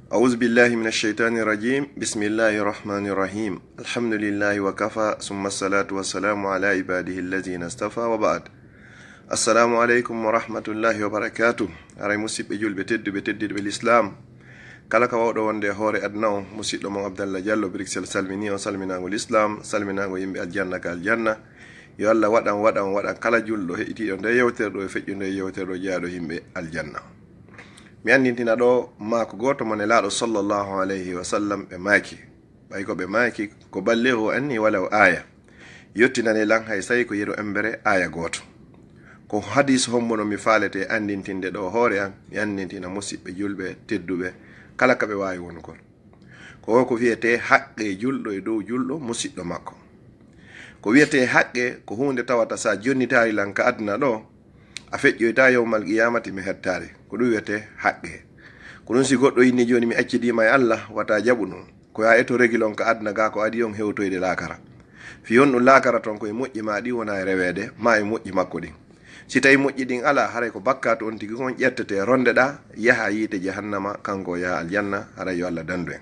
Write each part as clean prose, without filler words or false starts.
أعوذ بالله من الشيطان الرجيم بسم الله الرحمن الرحيم الحمد لله وكفى ثم الصلاة والسلام على عباده الذين اصطفى وبعد السلام عليكم ورحمة الله وبركاته أراي مسيب إجول بتد بالإسلام kala ka wawɗo wonde hoore adna o musidɗo mon Abdallah Diallo Brixel salmini on salminago l'islam salminago yimɓe aljanna ka aljanna yo Allah waɗan kala julɗo heƴitiɗo nde yewtere ɗo e feƴƴu nde yewtere ɗo jeyaaɗo yimɓe aljanna. Mi andintina ɗo maako goto mon e laaɗo sallllahu alayhi wa sallam ɓe maaki ɓay ko ɓe maaki ko ballihu anni walaw aya yettinane lan hay sayi ko yeru embere aya goto ko hadis hombono mi faalete andintinde ɗo hoore an mi andintina musidɓe julɓe tedduɓe kala ka ɓe waawi won kon ko wiyete haqqe julɗo e dow julɗo musidɗo makko. Ko wiyete haqqe ko hunde tawata sa jonnitari lan ka aduna ɗo a feƴƴoyta yowmal qiyamati mi hettare ko ɗum wiyete haqqe. Ko ɗum si goɗɗo inni joni mi accidima e Allah wata jaɓu ɗum ko ya eto regilon ka aduna ga ko adi on hewtoyde laakara fiyon ɗum laakara ton koye moƴƴi ma ɗi wona e rewede ma e moƴƴi makko ɗin. Si tawi moƴƴi ɗin ala haray ko bakkato on tigi kon ƴettete rondeɗa yaha yiite jahannama kanko yaha aljanna haray yo Allah dandu en.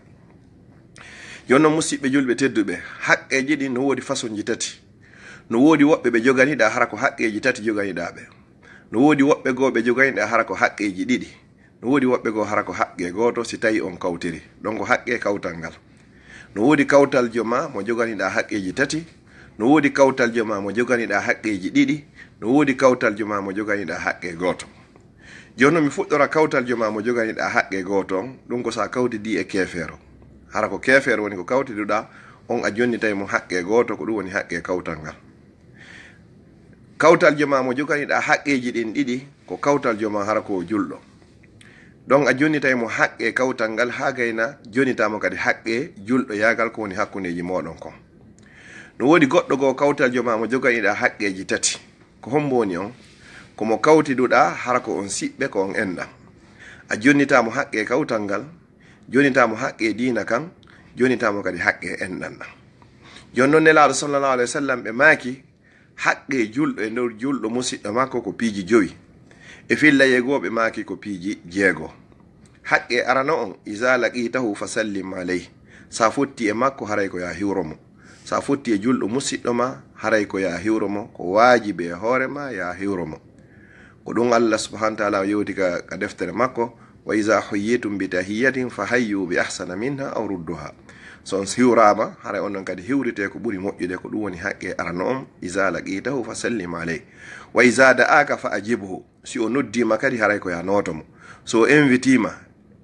Jonnon musidɓe julɓe tedduɓe haqqeji ɗi no woodi façon ji tati. No woodi woɓɓe ɓe joganiɗa hara ko haqqeji tati joganiɗa ɓe. No woodi woɓɓe goo ɓe joganiɗa hara ko haqqeji ɗiɗi. No woodi woɓɓe goo hara ko haqqe goto si tawi on kawtiri donc haqqe kawtal ngal. No woodi kawtal joma mo joganiɗa haqqeji tati. No woodi kawtal joma mo joganiɗa haqqeji ɗiɗi. No woodi kawtal joma mo joganiɗa haqqe goto. Jonnon mi fuɗɗora kawtal joma mo joganiɗa haqqe goto on ɗum ko sa kawtidi e kefeero. Hara ko kefeero woni ko kawtiduɗa on a jonnitay mo haqqe goto ko ɗum woni haqqe kawtal ngal. Kawtal joma mo joganiɗa haqqeji ɗin ɗiɗi ko kawtal joma hara ko julɗo. Donc a jonnitay mo haqqe kawtal ngal ha gayna jonnitamo kadi haqqe julɗo yagal ko woni hakkundeji moɗon kon. No woodi goɗɗo goo kawtal joma mo joganiɗa haqqeji tati ko hombo woni on komo kawtiduɗa hara ko on siɓɓe ko on enɗam a jonnitamo haqqe kawtal ngal jonnitamo haqqe diina kan jonnitamo kadi haqqe enɗan ɗan. Jonnon nelaɗo sallallahu alayhi wa sallam ɓe maaki haqqe julɗo e nder julɗo musidɗo makko ko piiji 5 e filla yegoɓe maaki ko piiji 6. Haqqe arana on iza laqitahu fasallim alayhi sa fotti e makko haray ko ya hiwromo sa fotti e julɗo musidɗo ma haray ko ya hiwromo ko waajibi e hoore ma ya hiwromo ko ɗum Allah subhanahu wa ta'ala yewti ka deftere makko wa iza huyyitum bi tahiyatin fa hayyu bi ahsana minha aw rudduha. So on hiwrama haray onon kadi hiwrite ko ɓuri moƴƴude ko ɗum woni haqqe arano on iza laqitahu fa sallim alayhi wa iza da'aka fa ajibhu si o noddima kadi haray ko ya notomo so invitima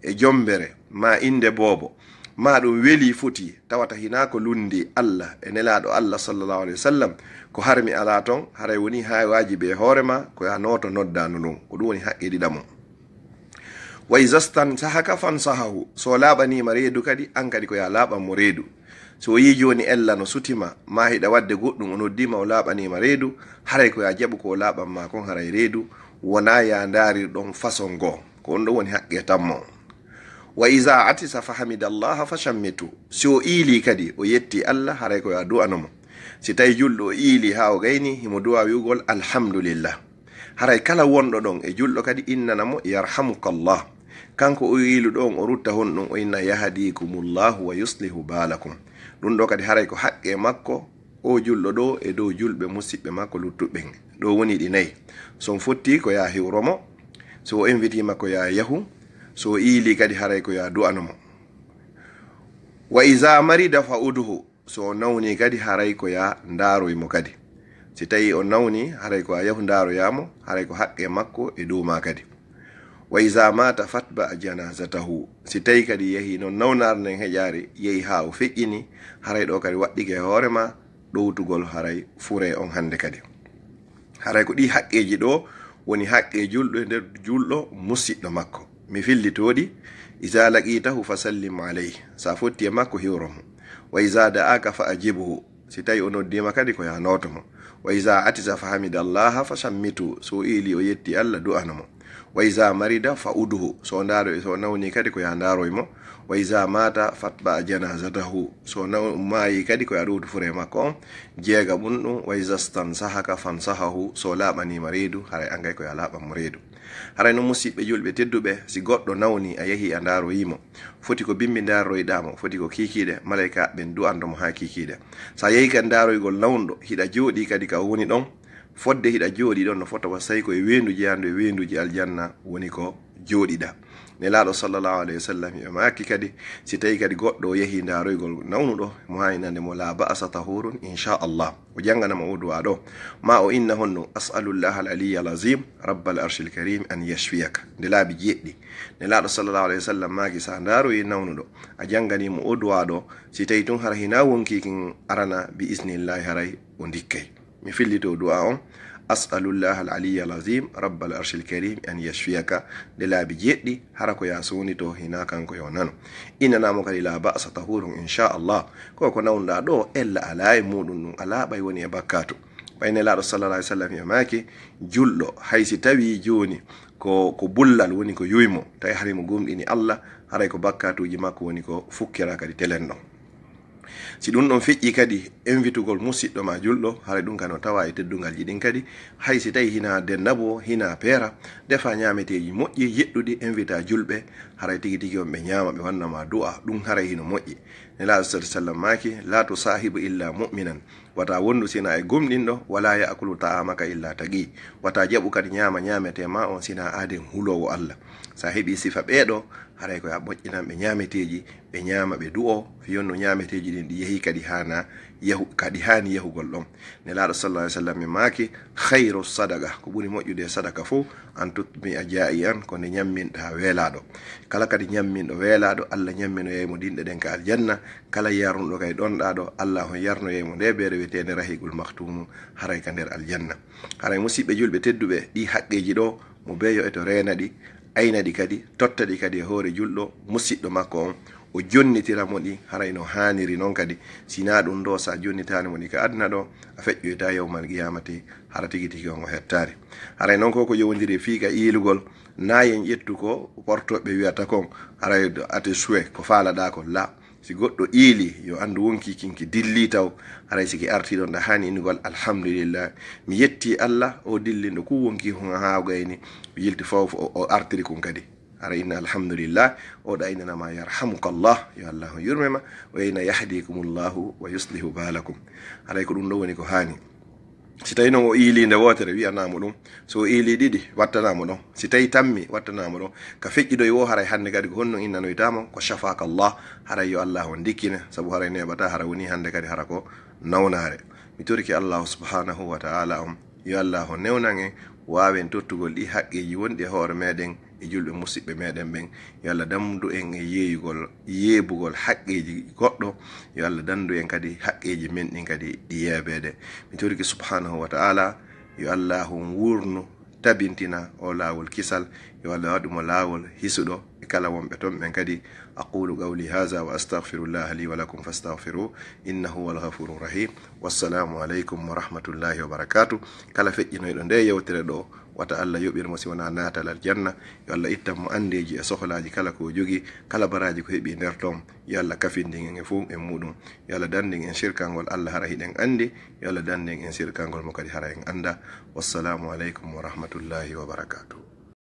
e jombere ma inde boobo ma ɗum weli foti tawata hina ko lundi Allah e nelaɗo Allah sallallahu alayhi wa sallam ko harmi ala ton haray woni ha wajibi e hoorema ko ya noto noddano ɗum ko ɗum woni haqqe ɗiɗamo. Wa izastan sahaka fansahahu so laaɓanima reedu kadi an kadi ko ya laaɓanmo reedu so yi joni ella no sutima ma hiɗa wadde goɗɗum o noddima o laaɓanima reedu haray ko ya jaɓu ko laaɓanma kon haray reedu wona ya darir ɗon façon goo ko on ɗo woni haqqe tammo. Wa iza atisa fa hamidallaha fa shammitu si o iili kadi o yetti Allah haray ko ya du'anomo si tawi julɗo o iili ha o gayni himo du'a wi'ugol alhamdulillah haray kala wonɗo ɗon e julɗo kadi innanamo yarhamukallah kanko o iiluɗo on o rutta hon ɗum o inna yahdikumullahu wa yuslihu balakum ɗum ɗo kadi haray ko haqqe makko o julɗo ɗo e dow julɓe musidɓe makko luttuɓɓen ɗo woni ɗi 4 son fotti ko ya hiwromo so o invitima ko ya yahu so iili kadi haray ko ya du'anomo. Wa iza marida fa uduhu so nawni kadi haray ko ya ndaroymo kadi si tawi o nawni haray ko a yahu ndaroyamo haray ko haqqe makko e dow ma kadi. Wa iza mata fatba janazatahu si tawi kadi yehi non nawnar nden heƴari yehi ha o feƴƴini haray ɗo kadi waɗɗike hoorema ɗowtugol haray fure on hande kadi haray ko ɗi haqqeji ɗo woni haqqe julɗo e nder julɗo musidɗo makko. Mi fillitoɗi iza laqitahu fa sallim alayhi sa fotti e makko hiwromo wa iza da'aka fa ajibhu si tawi o noddima kadi ko ya notomo wa iza atisa fa hamidallaha fa shammitu so iili o yetti Allah du'anomo wa iza marida fa uduhu so ndaro so nawni kadi ko ya ndaroymo wa iza mata fatba janazatahu so maayi kadi ko ya ɗowtu fure makko on 6 ɓum ɗum wa iza stansahaka fansahahu so laaɓanima reedu haray angay ko ya laaɓanmo reedu haray no musidɓe julɓe tedduɓe si goɗɗo nawni a yahi a ndaroyimo foti ko bimbi ndaroyɗamo foti ko kikiɗe malayka ɓen du'andomo ha kikiɗe sa yehi kadi ndaroygol nawnuɗo hiɗa jooɗi kadi ka woni ɗon fodde hiɗa jooɗi ɗon no fota wa sayi koye wenduji yandu e wenduji aljanna woni ko jooɗiɗa nelaɗo sallallahu alayhi wa sallam e makki kadi si tawi kadi goɗɗo yehi ndaroygol nawnuɗo mo hani nande mo la ba'sa tahurun inchallah o janganama o duwa ɗo ma o inna honno as'alullah al aliya al azim rabbal arshil karim an yashfiyaka nde laabi jeɗɗi nelaɗo sallallahu alayhi wa sallam maki sa ndaroyi nawnuɗo a janganimo o duwa ɗo si tawi tun hara hina wonkikin arana bi isnillahi haray o dikkay mi fillito du'a on as'alullah al aliya al azim rabbal arshil karim an yashfiyaka de laabi jeɗɗi hara ko yasoni to hina kanko yo nano innanamo kadi la ba'sa tahurun inchallah ko nawnuɗa ɗo ella ala e muɗum ɗum ala ɓay woni e bakkatu ɓayne laɗo sallallah alih sallam e maki julɗo haysi tawi joni ko bullal woni ko yuymo tawi harimo gumɗini Allah haray ko bakkatuji makko woni ko fukkira kadi telen ɗon si ɗum ɗon feƴƴi kadi invitugol musidɗo ma julɗo haray ɗum kano tawa e teddungal jiɗin kadi hay si tawi hina dennabo hina peera defa ñameteji moƴƴi yeɗɗuɗi invita julɓe haray tigi tigi on ɓe ñama ɓe wannama du'a ɗum haray hino moƴƴi nelaɗo sa sallam maki la to sahibu illa mu'minan wata wondu sina e gomɗinɗo wala yakulu ta'amaka illa taqi wata jaɓu kadi ñama ñamete ma on sina aden hulowo Allah sa heeɓi sifa ɓeeɗo haray ko ya moƴƴinan ɓe ñameteji ɓe ñama ɓe du'o fiyonno ñameteji ɗin ɗi yehi kadi hana kadi hani yahugol ɗon nelaɗo sallallahu alaihi wasallam maki khairu sadaqa ko ɓuri moƴƴude sadaka fo an tutmi a jaa'i an ko nde ñamminɗa weelaɗo kala kadi ñamminɗo weelaɗo Allah ñamminoyemo dinɗe ɗen ka aljanna kala yarnuɗo kay ɗonɗa ɗo Allah on yarnoyemo nde ɓeere wiyetede rahigul maktumu haray ka nder aljanna haray musidɓe julɓe tedduɓe ɗi haqqeji ɗo mo beyo e to reena ɗi ayna ɗi kadi totta ɗi kadi e hoore julɗo musidɗo makko on o jonnitiramo ɗi haray no haniri noon kadi sina ɗum ɗo sa jonnitanimo ɗi ka aduna ɗo a feƴƴoyta yawmal qiyamati hara tigi tigi on o hettari haray noon koko yowdiri fiika iilugol nayen ƴettu ko portoɓe wiyata kon haray ate souhait ko faalaɗa ko la si goɗɗo iili yo andu wonki kinki dilli taw haray siki artiɗon ɗa hani innugol alhamdulillah mi yetti Allah o dilliɗo ku wonki hon hawgayni mi yilti fawf o artiri kon kadi ara inna alhamdulillah o da inna ma yarhamukallah yo Allah yurmema wa inna yahdikumullahu wa yuslihu balakum haray ko ɗum ɗo woni ko hani si tawi noon o iilinde wotere wiyanamo ɗum so o iili ɗiɗi wattanamo ɗon si tawi tammi wattanamo ɗon ka feƴƴiɗo wo haray hannde kadi ko honno innanoytamo ko shafaka Allah haray yo Allah on dikkine saabu haray neɓata hara woni hannde kadi hara ko nawnare mi toriki Allah subhanahu wa ta'ala on yo Allah o newnan en wawen tottugol ɗi haqqeji wonɗi e hoore meɗen e julɓe musidɓe meɗen ɓen yo Allah damdu en e yeebugol haqqeji goɗɗo yo Allah dandu en kadi haqqeji men ɗin kadi ɗi yeebede mi toriki subhanahu wa ta'ala yo Allah on wurnu tabintina o laawol kisal yo Allah waɗumo laawol hisuɗo e kala wonɓe ton ɓen kadi aqulu qawli hadha wa astaghfirullah li wa lakum fastaghfiruhu innahu huwal ghafurur rahim wassalamu aleykum wa rahmatullahi wa barakatuh kala feƴƴinoyɗo nde yewtere ɗo wata Allah yoɓirmo si wona natal aljanna yo Allah ittanmo andeji e sohlaji kala ko jogi kala baraji ko heeɓi nder toon yo Allah kafindin en fof e muɗum yo Allah dandin en shirkangol Allah hara hiɗen andi yo Allah dandin en shirkangol mo kadi hara en anda wassalamu aleykum wa rahmatullahi wa barakatuh